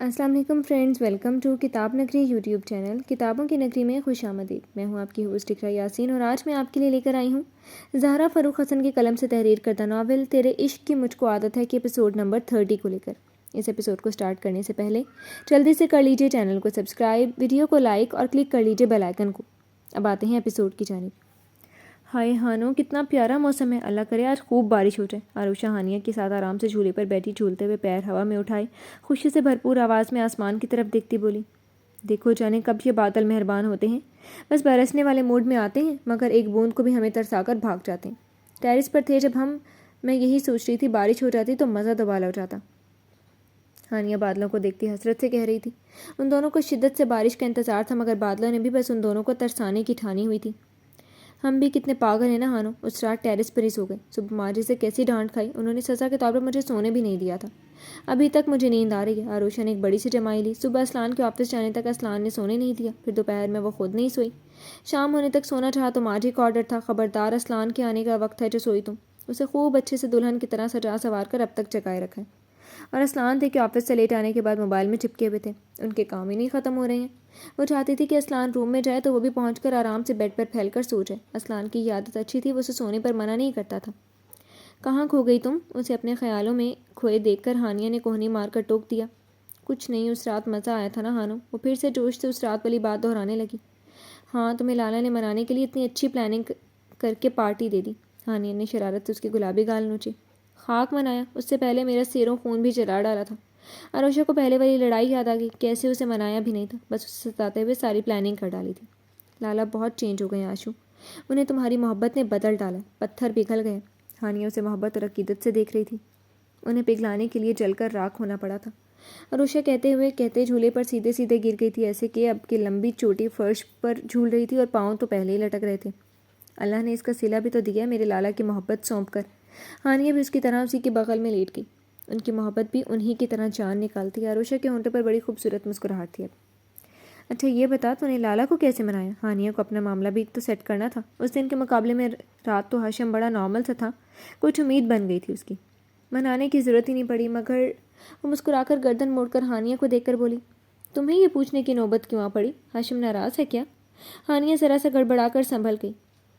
السلام علیکم friends, welcome to کتاب نگری یوٹیوب چینل کتابوں کی نگری میں خوش آمدید۔ میں ہوں آپ کی ہوسٹ اقرا یاسین اور آج میں آپ کے لیے لے کر آئی ہوں زہرا فاروق حسن کے قلم سے تحریر کردہ ناول تیرے عشق کی مجھ کو عادت ہے کہ ایپیسوڈ نمبر 30 کو لے کر۔ اس ایپیسوڈ کو سٹارٹ کرنے سے پہلے جلدی سے کر لیجئے چینل کو سبسکرائب، ویڈیو کو لائک اور کلک کر لیجئے بیل آئیکن کو۔ اب آتے ہیں ایپیسوڈ کی جانب۔ ہائے ہانو، کتنا پیارا موسم ہے، اللہ کرے آج خوب بارش ہو جائے۔ عروشہ ہانیہ کے ساتھ آرام سے جھولے پر بیٹھی جھولتے ہوئے پیر ہوا میں اٹھائے خوشی سے بھرپور آواز میں آسمان کی طرف دیکھتی بولی، دیکھو جانے کب یہ بادل مہربان ہوتے ہیں، بس برسنے والے موڈ میں آتے ہیں مگر ایک بوند کو بھی ہمیں ترسا کر بھاگ جاتے ہیں۔ ٹیرس پر تھے جب میں یہی سوچ رہی تھی بارش ہو جاتی تو مزہ دوبالا ہو جاتا۔ ہانیہ بادلوں کو دیکھتی حسرت سے کہہ رہی تھی۔ ان دونوں کو شدت سے بارش کا انتظار تھا مگر بادلوں نے بھی بس ان دونوں کو ترسانے کی ٹھانی ہوئی تھی۔ ہم بھی کتنے پاگل ہیں نا ہانو، اس رات ٹیرس پر ہی سو گئے۔ صبح ماجی سے کیسی ڈانٹ کھائی، انہوں نے سزا کے طور پر مجھے سونے بھی نہیں دیا تھا۔ ابھی تک مجھے نیند آ رہی ہے۔ عروشہ نے ایک بڑی سی جمائی لی۔ صبح اسلان کے آفس جانے تک اسلان نے سونے نہیں دیا، پھر دوپہر میں وہ خود نہیں سوئی۔ شام ہونے تک سونا چاہا تو ماجی کا آرڈر تھا، خبردار اسلان کے آنے کا وقت ہے جو سوئی تم۔ اسے خوب اچھے سے دلہن کی طرح سجا سوار کر اب تک جگائے رکھا ہے۔ اور اسلان تھے کہ آفس سے لیٹ آنے کے بعد موبائل میں چپکے ہوئے تھے، ان کے کام ہی نہیں ختم ہو رہے ہیں۔ وہ چاہتی تھی کہ اسلان روم میں جائے تو وہ بھی پہنچ کر آرام سے بیڈ پر پھیل کر سو جائے۔ اسلان کی یہ عادت اچھی تھی، وہ اسے سونے پر منع نہیں کرتا تھا۔ کہاں کھو گئی تم؟ اسے اپنے خیالوں میں کھوئے دیکھ کر ہانیہ نے کوہنی مار کر ٹوک دیا۔ کچھ نہیں، اس رات مزہ آیا تھا نا ہانو۔ وہ پھر سے جوش سے اس رات والی بات دہرانے لگی۔ ہاں، تمہیں لالا نے منانے کے لیے اتنی اچھی پلاننگ کر کے پارٹی دے دی۔ ہانیہ نے شرارت سے اس کی گلابی گال نوچی۔ خاک منایا، اس سے پہلے میرا سیروں خون بھی جلا ڈالا تھا۔ عروشہ کو پہلے والی لڑائی یاد آ گئی، کیسے اسے منایا بھی نہیں تھا، بس اسے ستاتے ہوئے ساری پلاننگ کر ڈالی تھی۔ لالا بہت چینج ہو گئے ہیں آشو، انہیں تمہاری محبت نے بدل ڈالا، پتھر پگھل گئے۔ ہانیہ اسے محبت اور عقیدت سے دیکھ رہی تھی۔ انہیں پگھلانے کے لیے جل کر راکھ ہونا پڑا تھا۔ عروشہ کہتے جھولے پر سیدھے سیدھے گر گئی تھی، ایسے کہ اب کی لمبی چوٹی فرش پر جھول رہی تھی اور پاؤں تو پہلے ہی لٹک رہے تھے۔ اللہ نے اس کا صلہ بھی تو دیا میرے لالا کی محبت سونپ کر۔ ہانیہ بھی اس کی طرح اسی کے بغل میں لیٹ گئی۔ ان کی محبت بھی انہی کی طرح جان نکالتی۔ عروشہ کے ہونٹوں پر بڑی خوبصورت مسکراہٹ تھی اب۔ اچھا یہ بتا، تو نے لالا کو کیسے منایا؟ ہانیہ کو اپنا معاملہ بھی تو سیٹ کرنا تھا۔ اس دن کے مقابلے میں رات تو ہاشم بڑا نارمل سا تھا، کچھ امید بن گئی تھی اس کی۔ منانے کی ضرورت ہی نہیں پڑی مگر وہ مسکرا کر گردن موڑ کر ہانیہ کو دیکھ کر بولی، تمہیں یہ پوچھنے کی نوبت کیوں آ پڑی؟ ہاشم ناراض ہے کیا؟ ہانیہ ذرا سا گڑبڑا کر سنبھل گئی۔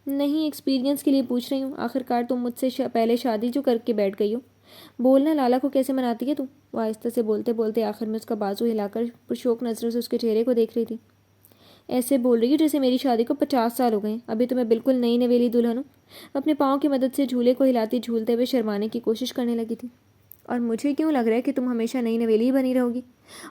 نہیں، ایکسپیرینس کے لیے پوچھ رہی ہوں، آخرکار تم مجھ سے پہلے شادی جو کر کے بیٹھ گئی ہو۔ بولنا، لالا کو کیسے مناتی ہے تم؟ وہ آہستہ سے بولتے بولتے آخر میں اس کا بازو ہلا کر پرشوق نظروں سے اس کے چہرے کو دیکھ رہی تھی۔ ایسے بول رہی ہے جیسے میری شادی کو 50 سال ہو گئے ہیں، ابھی تو میں بالکل نئی نویلی دلہن ہوں۔ اپنے پاؤں کی مدد سے جھولے کو ہلاتی جھولتے ہوئے شرمانے کی کوشش کرنے لگی تھی۔ اور مجھے کیوں لگ رہا ہے کہ تم ہمیشہ نئی نویلی ہی بنی رہو گی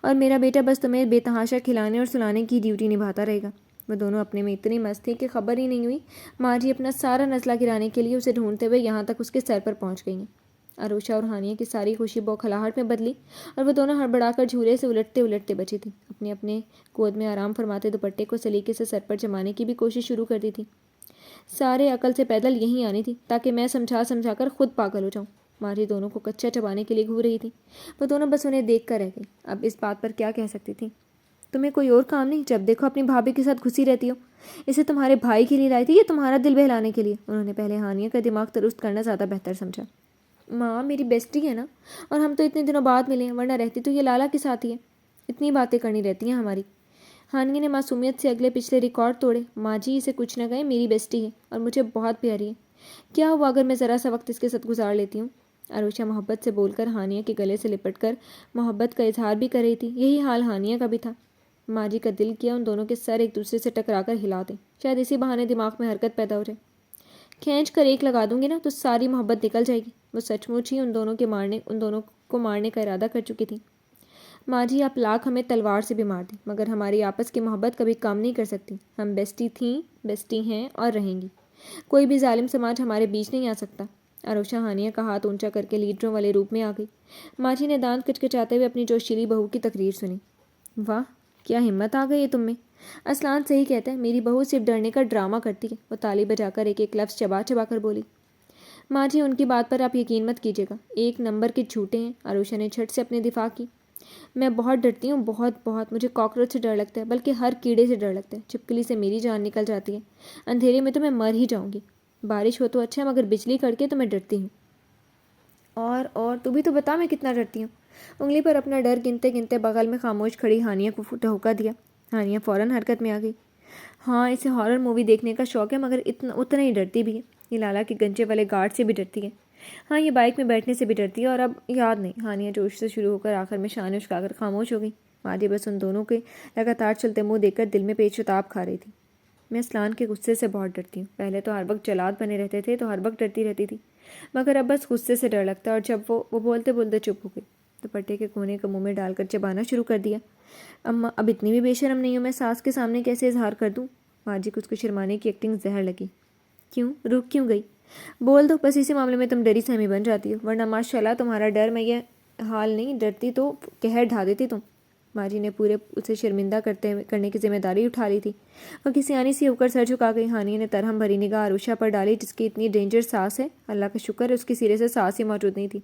اور میرا بیٹا بس تمہیں بے تحاشا کھلانے اور سلانے کی ڈیوٹی نبھاتا رہے گا۔ وہ دونوں اپنے میں اتنی مست تھی کہ خبر ہی نہیں ہوئی ماجی اپنا سارا نزلہ گرانے کے لیے اسے ڈھونڈتے ہوئے یہاں تک اس کے سر پر پہنچ گئی ہیں۔ عروشہ اور ہانیہ کی ساری خوشی بوکھلاہٹ میں بدلی اور وہ دونوں ہڑبڑا کر جھولے سے الٹتے الٹتے بچی تھی۔ اپنے گود میں آرام فرماتے دوپٹے کو سلیقے سے سر پر جمانے کی بھی کوشش شروع کر دی تھی۔ سارے عقل سے پیدل یہیں آنی تھی تاکہ میں سمجھا کر خود پاگل ہو جاؤں۔ ماجی دونوں کو کچا چبانے کے لیے گھور رہی تھی۔ وہ دونوں بس انہیں دیکھ کر رہ گئی۔ اب اس بات پر کیا کہہ سکتی تھی؟ تمہیں کوئی اور کام نہیں؟ جب دیکھو اپنی بھابھی کے ساتھ گھسی رہتی ہو۔ اسے تمہارے بھائی کے لیے لائی تھی یا تمہارا دل بہلانے کے لیے؟ انہوں نے پہلے ہانیہ کا دماغ درست کرنا زیادہ بہتر سمجھا۔ ماں میری بیسٹی ہے نا، اور ہم تو اتنے دنوں بعد ملے ہیں، ورنہ رہتی تو یہ لالا کے ساتھ ہی ہے۔ اتنی باتیں کرنی رہتی ہیں ہماری۔ ہانیہ نے معصومیت سے اگلے پچھلے ریکارڈ توڑے۔ ماں جی اسے کچھ نہ کہیں، میری بیسٹی ہے اور مجھے بہت پیاری ہے۔ کیا ہوا اگر میں ذرا سا وقت اس کے ساتھ گزار لیتی ہوں؟ عروشہ محبت سے بول کر ہانیہ کے گلے سے لپٹ کر محبت کا اظہار بھی کر رہی تھی۔ یہی حال ہانیہ کا بھی تھا۔ ماں جی کا دل کیا ان دونوں کے سر ایک دوسرے سے ٹکرا کر ہلا دیں، شاید اسی بہانے دماغ میں حرکت پیدا ہو جائے۔ کھینچ کر ایک لگا دوں گی نا تو ساری محبت نکل جائے گی۔ وہ سچ مچ ہی ان دونوں کو مارنے کا ارادہ کر چکی تھی۔ ماں جی آپ لاکھ ہمیں تلوار سے بھی مار دیں مگر ہماری آپس کی محبت کبھی کم نہیں کر سکتی۔ ہم بیسٹی تھیں، بیسٹی ہیں اور رہیں گی۔ کوئی بھی ظالم سماج ہمارے بیچ نہیں آ سکتا۔ عروشہ ہانیہ کا ہاتھ اونچا کر کے لیڈروں والے روپ میں آ گئی۔ ماں جی نے دانت کچکچاتے ہوئے اپنی جوشیلی بہو کی تقریر سنی۔ واہ، کیا ہمت آ گئی ہے تم میں۔ اسلان صحیح کہتا ہے، میری بہو صرف ڈرنے کا ڈرامہ کرتی ہے۔ وہ تالی بجا کر ایک ایک لفظ چبا چبا کر بولی۔ ماں جی ان کی بات پر آپ یقین مت کیجیے گا، ایک نمبر کے جھوٹے ہیں۔ عروشہ نے جھٹ سے اپنے دفاع کی۔ میں بہت ڈرتی ہوں، بہت مجھے کاکروچ سے ڈر لگتا ہے، بلکہ ہر کیڑے سے ڈر لگتا ہے۔ چھپکلی سے میری جان نکل جاتی ہے، اندھیرے میں تو میں مر ہی جاؤں گی۔ بارش ہو تو اچھا مگر بجلی کڑکے تو میں ڈرتی ہوں۔ اور تو بھی تو بتا میں کتنا ڈرتی ہوں۔ انگلی پر اپنا ڈر گنتے گنتے بغل میں خاموش کھڑی ہانیہ کو ٹھوکا دیا۔ ہانیہ فوراً حرکت میں آ گئی۔ ہاں، اسے ہارر مووی دیکھنے کا شوق ہے، مگر اتنا ہی ڈرتی بھی ہے۔ یہ لالا کے گنجے والے گارڈ سے بھی ڈرتی ہے۔ ہاں، یہ بائک میں بیٹھنے سے بھی ڈرتی ہے، اور اب یاد نہیں۔ ہانیہ جوش سے شروع ہو کر آخر میں شانے اچکا کر خاموش ہو گئی۔ ماجی بس ان دونوں کے لگاتار چلتے منہ دیکھ کر دل میں پیچ و تاب کھا رہی تھی۔ میں اسلان کے غصے سے بہت ڈرتی ہوں۔ پہلے تو ہر وقت جلاد بنے رہتے تھے تو ہر وقت ڈرتی رہتی تھی، مگر اب بس غصے سے ڈر لگتا ہے۔ اور جب وہ بولتے بولتے چپ ہو گئی، دوپٹے کے کونے کو منہ میں ڈال کر چبانا شروع کر دیا۔ اماں، اب اتنی بھی بے شرم نہیں ہوں، میں ساس کے سامنے کیسے اظہار کر دوں؟ ماجی کو اس کو شرمانے کی ایکٹنگ زہر لگی۔ کیوں رک کیوں گئی؟ بول دو، بس اسی معاملے میں تم ڈری سہمی بن جاتی ہو، ورنہ ماشاء اللہ تمہارا ڈر میں یہ حال نہیں، ڈرتی تو قہر ڈھا دیتی تم۔ ماجی نے پورے اسے شرمندہ کرنے کی ذمہ داری اٹھا لی تھی۔ وہ کسی آنی سی ہو کر سر جھکا گئی۔ ہانیہ نے ترہم بھری نگاہ عروشہ پر ڈالی، جس کی اتنی ڈینجر سانس ہے۔ اللہ کا شکر ہے اس کے سرے سے سانس ہی موجود نہیں تھی۔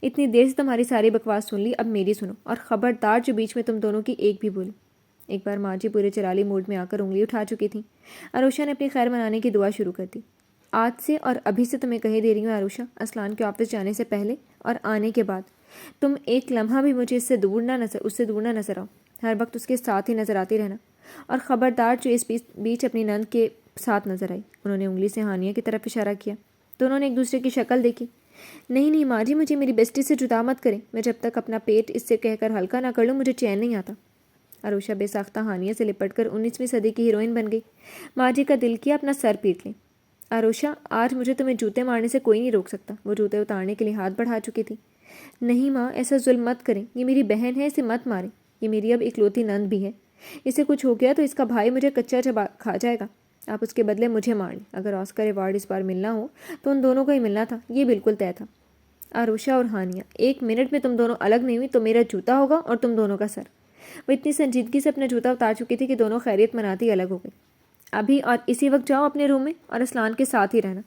اتنی دیر سے تمہاری ساری بکواس سن لی، اب میری سنو، اور خبردار جو بیچ میں تم دونوں کی ایک بھی بولو۔ ایک بار ماجی پورے چرالی موڈ میں آ کر انگلی اٹھا چکی تھی۔ عروشہ نے اپنی خیر منانے کی دعا شروع کر دی۔ آج سے اور ابھی سے تمہیں کہے دے رہی ہوں عروشہ، اسلان کے آفس جانے سے پہلے اور آنے کے بعد تم ایک لمحہ بھی مجھے اس سے دور نہ نظر آؤ۔ ہر وقت اس کے ساتھ ہی نظر آتی رہنا، اور خبردار جو اس بیچ اپنی نند کے ساتھ نظر آئی۔ انہوں نے انگلی سے ہانیہ کی طرف اشارہ کیا۔ دونوں نے ایک دوسرے کی شکل دیکھی۔ نہیں ماجی، مجھے میری بیسٹی سے جدا مت کریں، میں جب تک اپنا پیٹ اس سے کہہ کر ہلکا نہ کر لوں مجھے چین نہیں آتا۔ عروشہ بے ساختہ ہانیہ سے لپٹ کر 19ویں صدی کی ہیروئن بن گئی۔ ماجی کا دل کیا اپنا سر پیٹ لیں۔ عروشہ، آج مجھے تمہیں جوتے مارنے سے کوئی نہیں روک سکتا۔ وہ جوتے اتارنے کے لیے ہاتھ بڑھا چکی تھی۔ نہیں ماں، ایسا ظلم مت کریں، یہ میری بہن ہے، اسے مت ماریں، یہ میری اب اکلوتی نند بھی ہے۔ اسے کچھ ہو گیا تو اس کا بھائی مجھے کچا چبا کھا جائے گا۔ آپ اس کے بدلے مجھے مار لیں۔ اگر آسکر ایوارڈ اس بار ملنا ہو تو ان دونوں کو ہی ملنا تھا، یہ بالکل طے تھا۔ عروشہ اور ہانیہ، ایک منٹ میں تم دونوں الگ نہیں ہوئی تو میرا جوتا ہوگا اور تم دونوں کا سر۔ وہ اتنی سنجیدگی سے اپنا جوتا اتار چکی تھی کہ دونوں خیریت مناتی الگ ہو گئی۔ ابھی اور اسی وقت جاؤ اپنے روم میں، اور اسلان کے ساتھ ہی رہنا۔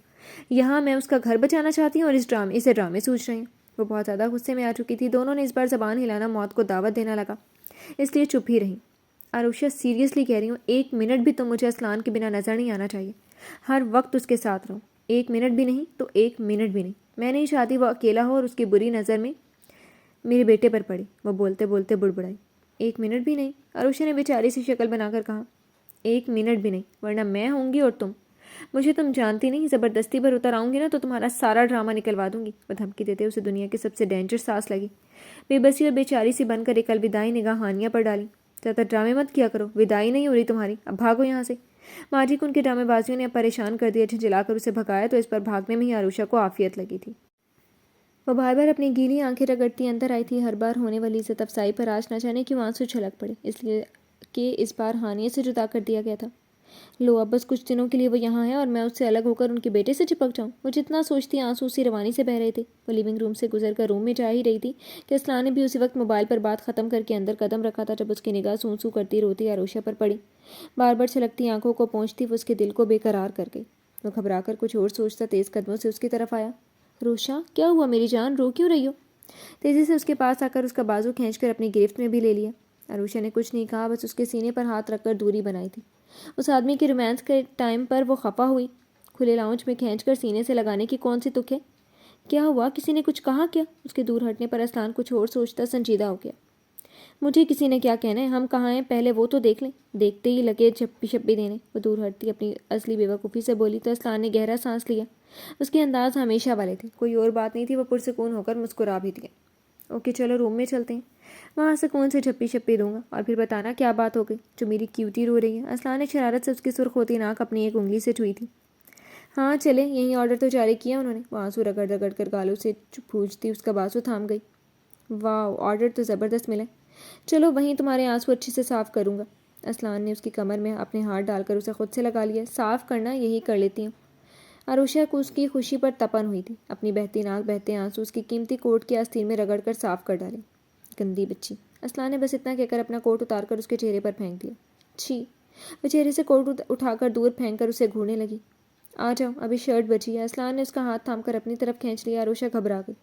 یہاں میں اس کا گھر بچانا چاہتی ہوں اور اسے ڈرامے سوچ رہی ہوں۔ وہ بہت زیادہ غصے میں آ چکی تھی۔ دونوں نے اس بار زبان ہلانا موت کو دعوت دینا لگا، اس لیے چپ ہی رہیں۔ عروشہ، سیریسلی کہہ رہی ہوں، ایک منٹ بھی تم مجھے اسلان کے بنا نظر نہیں آنا چاہیے۔ ہر وقت اس کے ساتھ رہو، ایک منٹ بھی نہیں تو ایک منٹ بھی نہیں۔ میں نہیں چاہتی وہ اکیلا ہو اور اس کی بری نظر میں میرے بیٹے پر پڑے۔ وہ بولتے بولتے بڑبڑائی۔ ایک منٹ بھی نہیں، عروشہ نے بیچاری سی شکل بنا کر کہا۔ ایک منٹ بھی نہیں، ورنہ میں ہوں گی اور تم۔ مجھے تم جانتی نہیں، زبردستی پر اتر آؤں گی نا تو تمہارا سارا ڈرامہ نکلوا دوں گی۔ وہ دھمکی دیتے اسے دنیا کی سب سے ڈینجر سانس لگی۔ بے بسی اور بیچاری سی بن کر ایک الوداعی نگاہ ہانیہ پر ڈالی۔ زیادہ ڈرامے مت کیا کرو، وداعی نہیں ہو رہی تمہاری، اب بھاگو یہاں سے۔ ماجی کو ان کی ڈرامے بازیوں نے اب پریشان کر دیا۔ جھنجھلا کر اسے بھگایا تو اس پر بھاگنے میں ہی عروشہ کو عافیت لگی تھی۔ وہ بار بار اپنی گیلی آنکھیں رگڑتی اندر آئی تھی۔ ہر بار ہونے والی عزت افزائی پر آج نہ جانے کیوں آنسو چھلک پڑے، اس لیے کہ اس بار ہانیہ سے جدا کر دیا گیا تھا۔ لو، اب بس کچھ دنوں کے لیے وہ یہاں ہے اور میں اس سے الگ ہو کر ان کے بیٹے سے چپک جاؤں۔ وہ جتنا سوچتی آنسو اسی روانی سے بہہ رہے تھے۔ وہ لیونگ روم سے گزر کر روم میں جا ہی رہی تھی کہ اسلان نے بھی اسی وقت موبائل پر بات ختم کر کے اندر قدم رکھا تھا، جب اس کی نگاہ سوں سوں کرتی روتی عروشہ پر پڑی۔ بار بار چھلکتی آنکھوں کو پہنچتی وہ اس کے دل کو بے قرار کر گئی۔ وہ گھبرا کر کچھ اور سوچتا تیز قدموں سے اس کی طرف آیا۔ عروشہ، کیا ہوا میری جان، رو کیوں رہی ہو؟ تیزی سے اس کے پاس آ کر اس کا بازو کھینچ کر اپنی گرفت میں بھی لے لیا۔ عروشہ نے کچھ نہیں کہا، بس اس کے سینے پر ہاتھ رکھ کر دوری بنائی تھی۔ اس آدمی کے رومانس کے ٹائم پر وہ خفا ہوئی۔ کھلے لاؤنج میں کھینچ کر سینے سے لگانے کی کون سی تک ہے؟ کیا ہوا، کسی نے کچھ کہا کیا؟ اس کے دور ہٹنے پر اسلان کچھ اور سوچتا سنجیدہ ہو گیا۔ مجھے کسی نے کیا کہنا ہے، ہم کہاں ہیں پہلے وہ تو دیکھ لیں۔ دیکھتے ہی لگے چھپی چھپی دینے۔ وہ دور ہٹتی اپنی اصلی بیوقوفی سے بولی تو اسلان نے گہرا سانس لیا۔ اس کے انداز ہمیشہ والے تھے، کوئی اور بات نہیں تھی۔ وہ پرسکون ہو کر مسکرا بھی دیا۔ اوکے چلو روم میں چلتے ہیں، وہاں سکون سے چھپی چھپی دوں گا، اور پھر بتانا کیا بات ہو گئی جو میری کیوٹی رو رہی ہے۔ اسلان نے شرارت سے اس کی سرخ ہوتی ناک اپنی ایک انگلی سے چھوئی تھی۔ ہاں چلے، یہی آرڈر تو جاری کیا انہوں نے۔ وہ آنسو رگڑ رگڑ کر گالوں سے پھونچتی اس کا بازو تھام گئی۔ واو، آرڈر تو زبردست ملا۔ چلو وہیں تمہارے آنسو اچھے سے صاف کروں گا۔ اسلان نے اس کی کمر میں اپنے ہاتھ ڈال کر اسے خود سے لگا لیا۔ صاف کرنا یہی کر لیتی ہوں۔ عروشہ کو اس کی خوشی پر تپن ہوئی تھی۔ اپنی بہتی ناک بہتے آنسو اس کی قیمتی کوٹ کی آستین میں رگڑ کر صاف کر ڈالے۔ گندی بچی، اسلان نے بس اتنا کہہ کر اپنا کوٹ اتار کر اس کے چہرے پر پھینک دیا۔ چھی، وہ چہرے سے کوٹ اٹھا کر دور پھینک کر اسے گھورنے لگی۔ آ جاؤ، ابھی شرٹ بچی ہے۔ اسلان نے اس کا ہاتھ تھام کر اپنی طرف کھینچ لیا۔ عروشہ گھبرا گئی۔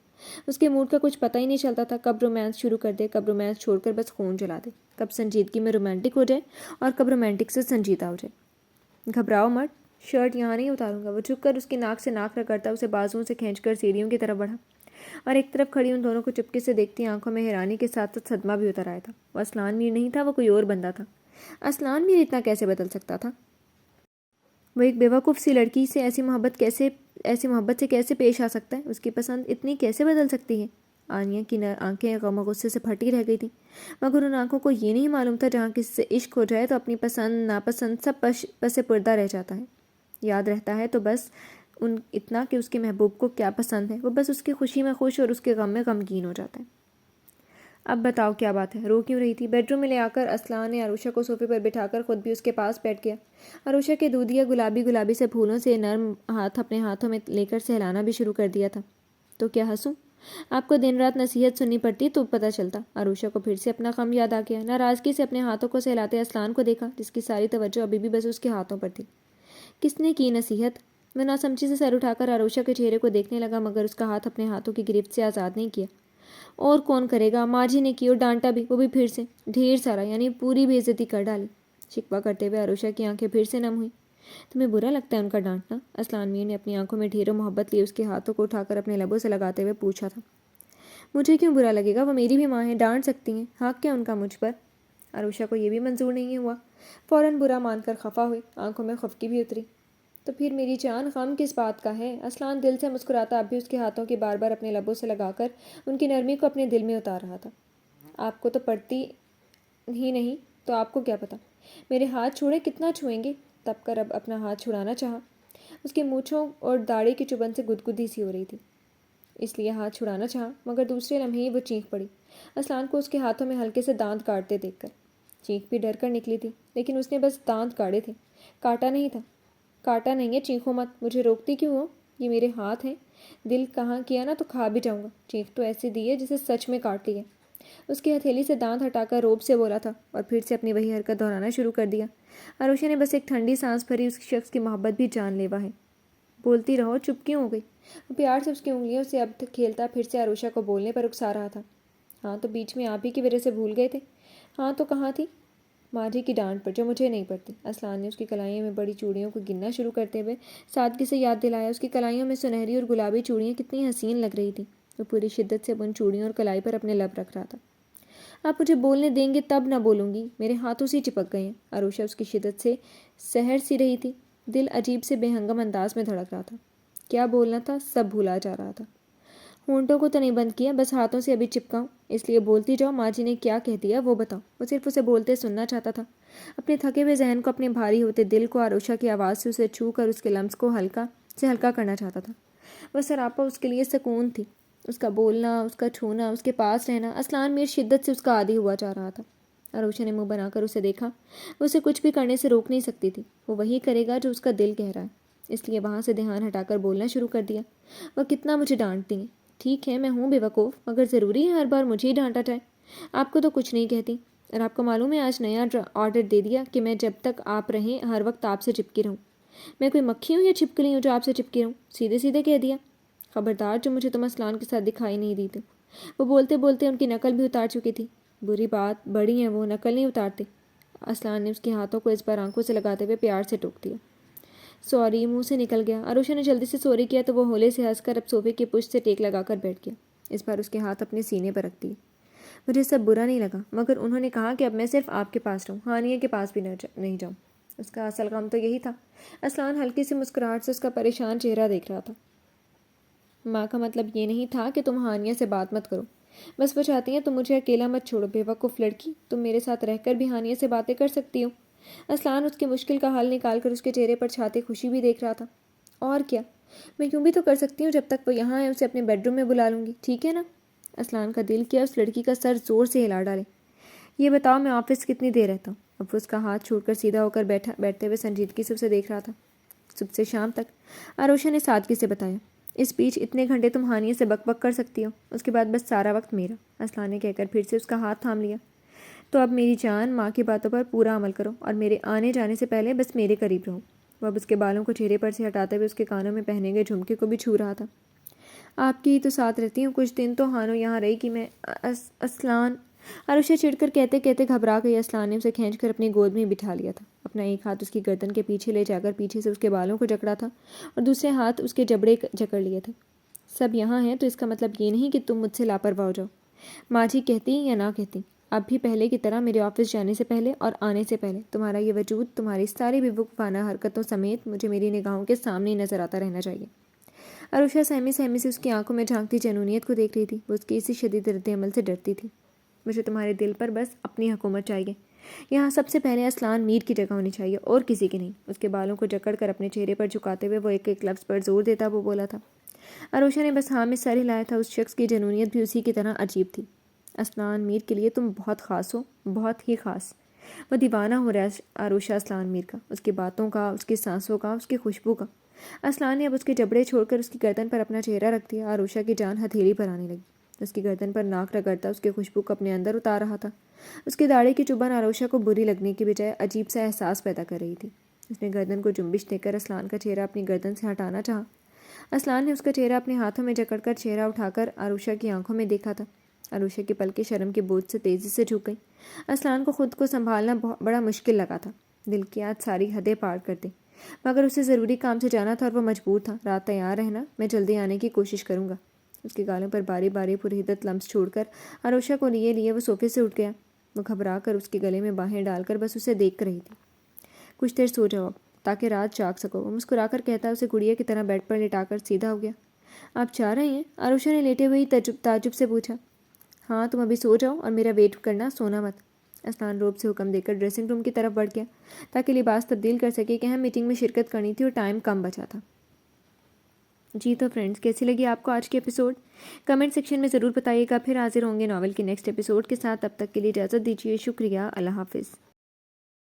اس کے موڈ کا کچھ پتہ ہی نہیں چلتا تھا، کب رومانس شروع کر دے، کب رومانس چھوڑ کر بس خون جلا دے، کب سنجیدگی میں رومانٹک ہو جائے اور کب رومانٹک سے سنجیدہ ہو جائے۔ گھبراؤ مت، شرٹ یہاں نہیں اتاروں گا۔ وہ جھک کر اس کی ناک سے ناک رگڑتا اسے بازوؤں سے کھینچ کر سیڑھیوں کی طرف بڑھا۔ اور ایک طرف کھڑی ان دونوں کو چپکے سے دیکھتی آنکھوں میں حیرانی کے ساتھ ساتھ صدمہ بھی اتر آیا تھا۔ وہ اسلان میر نہیں تھا، وہ کوئی اور بندہ تھا۔ اسلان میر اتنا کیسے بدل سکتا تھا؟ وہ ایک بیوقوف سی لڑکی سے ایسی محبت سے کیسے پیش آ سکتا ہے؟ اس کی پسند اتنی کیسے بدل سکتی ہے؟ آنیا کی آنکھیں غم و غصے سے پھٹی رہ گئی تھیں، مگر ان آنکھوں کو یہ نہیں معلوم تھا جہاں کسی سے عشق ہو جائے تو اپنی پسند ناپسند سب پس پردہ رہ جاتا ہے۔ یاد رہتا ہے تو بس اتنا کہ اس کے محبوب کو کیا پسند ہے، وہ بس اس کی خوشی میں خوش اور اس کے غم میں غمگین ہو جاتا ہے۔ اب بتاؤ کیا بات ہے، رو کیوں رہی تھی؟ بیڈ روم میں لے آ کر اسلان نے عروشہ کو صوفے پر بٹھا کر خود بھی اس کے پاس بیٹھ گیا۔ عروشہ کے دودھیا گلابی سے پھولوں سے نرم ہاتھ اپنے ہاتھوں میں لے کر سہلانا بھی شروع کر دیا تھا۔ تو کیا ہنسوں؟ آپ کو دن رات نصیحت سننی پڑتی تو پتہ چلتا۔ عروشہ کو پھر سے اپنا غم یاد آ گیا۔ ناراضگی سے اپنے ہاتھوں کو سہلاتے اسلان کو دیکھا، جس کی ساری توجہ ابھی بھی بس اس کے ہاتھوں پر تھی۔ کس نے کی نصیحت؟ وہ ناسمجھی سے سر اٹھا کر عروشہ کے چہرے کو دیکھنے لگا، مگر اس کا ہاتھ اپنے ہاتھوں کی گرفت سے آزاد نہیں کیا۔ اور کون کرے گا؟ ماں جی نے کی، اور ڈانٹا بھی، وہ بھی پھر سے ڈھیر سارا، یعنی پوری بے عزتی کر ڈالی۔ شکوہ کرتے ہوئے عروشہ کی آنکھیں پھر سے نم ہوئیں۔ تمہیں برا لگتا ہے ان کا ڈانٹنا؟ اسلان میر نے اپنی آنکھوں میں ڈھیروں محبت لیے اس کے ہاتھوں کو اٹھا کر اپنے لبوں سے لگاتے ہوئے پوچھا تھا۔ مجھے کیوں برا لگے گا؟ وہ میری بھی ماں ہے، ڈانٹ سکتی ہیں، حق کیا ان کا مجھ پر؟ عروشہ کو یہ بھی منظور نہیں ہوا، فوراً برا مان کر خفا ہوئی، آنکھوں میں خفگی بھی اتری۔ تو پھر میری جان غم کس بات کا ہے؟ اسلان دل سے مسکراتا اب بھی اس کے ہاتھوں کی بار بار اپنے لبوں سے لگا کر ان کی نرمی کو اپنے دل میں اتار رہا تھا۔ آپ کو تو پڑتی ہی نہیں تو آپ کو کیا پتا؟ میرے ہاتھ چھوڑے، کتنا چھوئیں گے؟ تب کر اب اپنا ہاتھ چھڑانا چاہا۔ اس کے مونچھوں اور داڑھی کی چبھن سے گدگدی سی ہو رہی تھی، اس لیے ہاتھ چھڑانا چاہا، مگر دوسرے لمحے ہی وہ چینخ پڑی اسلان کو اس کے ہاتھوں میں ہلکے سے دانت کاٹتے دیکھ کر۔ چینخ بھی ڈر کر نکلی تھی، لیکن اس نے بس دانت کاڑے تھے، کاٹا نہیں تھا۔ کاٹا نہیں ہے، چینخو مت، مجھے روکتی کیوں ہو؟ یہ میرے ہاتھ ہیں، دل کہاں کیا نا تو کھا بھی جاؤں گا۔ چینخ تو ایسے دی ہے جسے سچ میں کاٹ لی ہے۔ اس کی ہتھیلی سے دانت ہٹا کر روب سے بولا تھا، اور پھر سے اپنی وہی حرکت دہرانا شروع کر دیا۔ عروشہ نے بس ایک ٹھنڈی سانس بھری، اس شخص کی محبت بھی جان لیوا ہے۔ بولتی رہو، چپ کیوں ہو گئی؟ وہ پیار سے اس کی انگلیوں سے اب کھیلتا پھر سے عروشہ کو بولنے پر اکسا رہا تھا۔ ہاں تو بیچ میں آپ ہی کی وجہ سے بھول گئے تھے۔ ہاں تو کہاں تھی؟ ماں جی کی ڈانٹ پر، جو مجھے نہیں پڑتی۔ اسلان نے اس کی کلائیوں میں بڑی چوڑیوں کو گننا شروع کرتے ہوئے سادگی سے یاد دلایا۔ اس کی کلائیوں میں سنہری اور گلابی چوڑیاں کتنی حسین لگ رہی تھیں۔ وہ پوری شدت سے اب ان چوڑیوں اور کلائی پر اپنے لب رکھ رہا تھا۔ آپ مجھے بولنے دیں گے تب نہ بولوں گی، میرے ہاتھوں سے چپک گئے ہیں۔ عروشہ اس کی شدت سے سحر سی رہی تھی، دل عجیب سے بے ہنگم انداز میں دھڑک رہا تھا۔ کیا بولنا تھا سب بھولا جا رہا تھا۔ ہونٹوں کو تو نہیں بند کیا، بس ہاتھوں سے ابھی چپکاؤں، اس لیے بولتی جاؤ۔ ماں جی نے کیا کہہ دیا وہ بتاؤ۔ وہ صرف اسے بولتے سننا چاہتا تھا، اپنے تھکے ہوئے ذہن کو، اپنے بھاری ہوتے دل کو عروشہ کی آواز سے اسے چھو کر اس کے لمس کو ہلکا کرنا چاہتا تھا۔ وہ سراپا اس کے لیے سکون تھی، اس کا بولنا، اس کا چھونا، اس کے پاس رہنا۔ اسلان میر شدت سے اس کا عادی ہوا جا رہا تھا۔ عروشہ نے منہ بنا کر اسے دیکھا، وہ اسے کچھ بھی کرنے سے روک نہیں سکتی تھی۔ وہ وہی کرے گا جو اس کا دل کہہ رہا ہے، اس لیے وہاں سے دھیان ہٹا کر بولنا شروع کر دیا۔ وہ کتنا مجھے ڈانٹتی ہیں، ٹھیک ہے میں ہوں بے وقوف، مگر ضروری ہے ہر بار مجھے ہی ڈانٹا جائے؟ آپ کو تو کچھ نہیں کہتی، اور آپ کو معلوم ہے آج نیا آرڈر دے دیا کہ میں جب تک آپ رہیں ہر وقت آپ سے چپکی رہوں۔ میں کوئی مکھی ہوں یا چھپکلی ہوں جو آپ سے چپکی رہوں؟ سیدھے سیدھے کہہ دیا۔ خبردار جو مجھے تم اسلان کے ساتھ دکھائی نہیں دی تھی۔ وہ بولتے بولتے ان کی نقل بھی اتار چکی تھی۔ بری بات، بڑی ہیں وہ، نقل نہیں اتارتے۔ اسلان نے اس کے ہاتھوں کو اس بار آنکھوں سے لگاتے ہوئے پیار سے ٹوک دیا۔ سوری، منہ سے نکل گیا۔ عروشہ نے جلدی سے سوری کیا تو وہ ہولے سے ہنس کر اب صوفے کی پشت سے ٹیک لگا کر بیٹھ گیا۔ اس بار اس کے ہاتھ اپنے سینے پر رکھ دیے۔ مجھے سب برا نہیں لگا، مگر انہوں نے کہا کہ اب میں صرف آپ کے پاس رہوں، ہانیہ کے پاس بھی نہیں جاؤں۔ اس کا اصل غم تو یہی تھا۔ اسلان ہلکی سی مسکراہٹ سے اس کا پریشان چہرہ دیکھ رہا تھا۔ ماں کا مطلب یہ نہیں تھا کہ تم ہانیہ سے بات مت کرو، بس وہ چاہتی ہیں تم مجھے اکیلا مت چھوڑو۔ بے وقوف لڑکی، تم میرے ساتھ رہ کر بھی ہانیہ سے باتیں کر سکتی ہو۔ اسلان اس کی مشکل کا حل نکال کر اس کے چہرے پر چھاتی خوشی بھی دیکھ رہا تھا۔ اور کیا، میں یوں بھی تو کر سکتی ہوں، جب تک وہ یہاں ہے اسے اپنے بیڈ روم میں بلا لوں گی، ٹھیک ہے نا؟ اسلان کا دل کیا اس لڑکی کا سر زور سے ہلا ڈالے۔ یہ بتاؤ میں آفس کتنی دیر رہتا ہوں؟ اب وہ اس کا ہاتھ چھوڑ کر سیدھا ہو کر بیٹھتے ہوئے سنجیدگی سے اسے دیکھ رہا تھا۔ صبح سے شام تک، عروشہ نے سادگی سے بتایا۔ اس بیچ اتنے گھنٹے تم ہانیہ سے بک بک کر سکتی ہو، اس کے بعد بس سارا وقت میرا۔ اسلان نے کہہ کر پھر سے اس کا ہاتھ تھام لیا۔ تو اب میری جان، ماں کی باتوں پر پورا عمل کرو اور میرے آنے جانے سے پہلے بس میرے قریب رہو۔ وہ اب اس کے بالوں کو چہرے پر سے ہٹاتے ہوئے اس کے کانوں میں پہنے گئے جھمکے کو بھی چھو رہا تھا۔ آپ کی ہی تو ساتھ رہتی ہوں، کچھ دن تو ہانو یہاں رہی کہ میں اسلان۔ عروشہ چڑھ کر کہتے کہتے گھبرا گئی۔ اسلان نے اسے کھینچ کر اپنی گود میں بٹھا لیا تھا، اپنا ایک ہاتھ اس کی گردن کے پیچھے لے جا کر پیچھے سے اس کے بالوں کو جکڑا تھا اور دوسرے ہاتھ اس کے جبڑے جکڑ لیے تھے۔ سب یہاں ہیں تو اس کا مطلب یہ نہیں کہ تم مجھ سے لاپرواہ ہو جاؤ۔ ماں جی کہتی یا نہ کہتی، اب بھی پہلے کی طرح میرے آفس جانے سے پہلے اور آنے سے پہلے تمہارا یہ وجود تمہاری ساری بے وقوفانہ حرکتوں سمیت مجھے میری نگاہوں کے سامنے ہی نظر آتا رہنا چاہیے۔ عروشہ سہمی سہمی سے اس کی آنکھوں میں جھانکتی جنونیت کو دیکھ رہی تھی۔ وہ اس کی اسی شدید رد عمل سے ڈرتی تھی۔ مجھے تمہارے دل پر بس اپنی حکومت چاہیے۔ یہاں سب سے پہلے اسلان میر کی جگہ ہونی چاہیے اور کسی کی نہیں۔ اس کے بالوں کو جکڑ کر اپنے چہرے پر جھکاتے ہوئے وہ ایک ایک لفظ پر زور دیتا وہ بولا تھا۔ عروشہ نے بس ہاں میں سر ہلایا تھا۔ اس شخص کی جنونیت بھی اسی کی طرح عجیب تھی۔ اسلان میر کے لیے تم بہت خاص ہو، بہت ہی خاص۔ وہ دیوانہ ہو رہا ہے عروشہ اسلان میر کا، اس کی باتوں کا، اس کی سانسوں کا، اس کی خوشبو کا۔ اسلان نے اب اس کے جبڑے چھوڑ کر اس کی گردن پر اپنا چہرہ رکھ دیا۔ عروشہ کی جان ہتھیلی پر آنے لگی۔ اس کی گردن پر ناک رگڑتا اس کی خوشبو کو اپنے اندر اتار رہا تھا۔ اس کی داڑھی کی چبھن عروشہ کو بری لگنے کی بجائے عجیب سا احساس پیدا کر رہی تھی۔ اس نے گردن کو جنبش دے کر اسلان کا چہرہ اپنی گردن سے ہٹانا چاہا۔ اسلان نے اس کا چہرہ اپنے ہاتھوں میں جکڑ کر چہرہ اٹھا کر عروشہ کی آنکھوں میں دیکھا تھا۔ عروشہ کی پلکیں شرم کے بوجھ سے تیزی سے جھک گئیں۔ اسلان کو خود کو سنبھالنا بڑا مشکل لگا تھا۔ دل کی آج ساری حدیں پار کر دے، مگر اسے ضروری کام سے جانا تھا اور وہ مجبور تھا۔ رات تیار رہنا، میں جلدی آنے کی کوشش کروں گا۔ اس کے گالوں پر باری باری پرحدت لمس چھوڑ کر عروشہ کو لیے وہ صوفے سے اٹھ گیا۔ وہ گھبرا کر اس کے گلے میں باہیں ڈال کر بس اسے دیکھ رہی تھی۔ کچھ دیر سو جاؤ اب، تاکہ رات جاگ سکو، وہ مسکرا کر کہتا اسے گڑیا کی طرح بیڈ پر لٹا کر سیدھا ہو گیا۔ آپ چاہ رہے ہیں؟ عروشہ نے لیٹے ہوئے تعجب سے پوچھا۔ ہاں تم ابھی سو جاؤ اور میرا ویٹ کرنا، سونا مت۔ اسلان روب سے حکم دے کر ڈریسنگ روم کی طرف بڑھ گیا تاکہ لباس تبدیل کر سکے کہ اہم میٹنگ میں شرکت کرنی تھی اور ٹائم کم بچا تھا۔ جی تو فرینڈز، کیسی لگی آپ کو آج کی ایپیسوڈ؟ کمنٹ سیکشن میں ضرور بتائیے گا۔ پھر حاضر ہوں گے ناول کے نیکسٹ ایپیسوڈ کے ساتھ۔ تب تک کے لیے اجازت دیجیے۔ شکریہ، اللہ حافظ۔